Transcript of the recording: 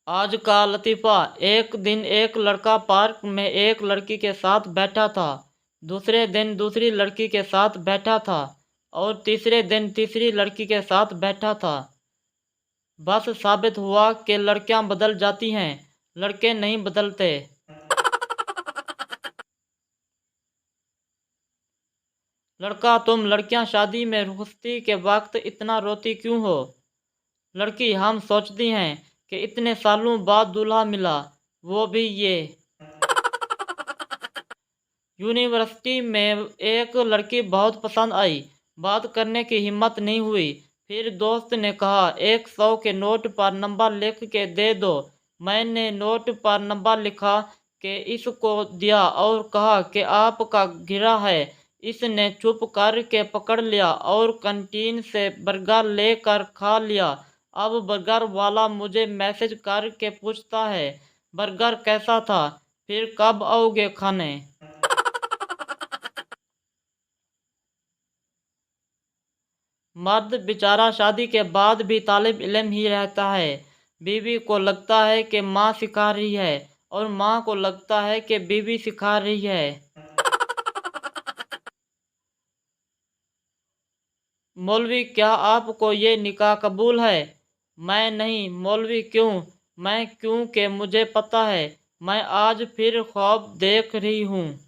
आज का लतीफ़ा। एक दिन एक लड़का पार्क में एक लड़की के साथ बैठा था। दूसरे दिन दूसरी लड़की के साथ बैठा था और तीसरे दिन तीसरी लड़की के साथ बैठा था। बस साबित हुआ कि लड़कियां बदल जाती हैं, लड़के नहीं बदलते। लड़का, तुम लड़कियां शादी में रुखसती के वक्त इतना रोती क्यों हो? लड़की, हम सोचती हैं कि इतने सालों बाद दूल्हा मिला, वो भी ये। यूनिवर्सिटी में एक लड़की बहुत पसंद आई। बात करने की हिम्मत नहीं हुई। फिर दोस्त ने कहा, 100 के नोट पर नंबर लिख के दे दो। मैंने नोट पर नंबर लिखा के इसको दिया और कहा कि आपका गिरा है। इसने चुप करके पकड़ लिया और कैंटीन से बर्गर लेकर खा लिया। अब बर्गर वाला मुझे मैसेज करके पूछता है, बर्गर कैसा था, फिर कब आओगे खाने? मर्द बेचारा शादी के बाद भी तालिब इल्म ही रहता है। बीवी को लगता है कि माँ सिखा रही है और माँ को लगता है कि बीवी सिखा रही है। मौलवी, क्या आपको ये निकाह कबूल है? मैं नहीं। मौलवी, क्यों? मैं क्योंकि मुझे पता है मैं आज फिर ख्वाब देख रही हूँ।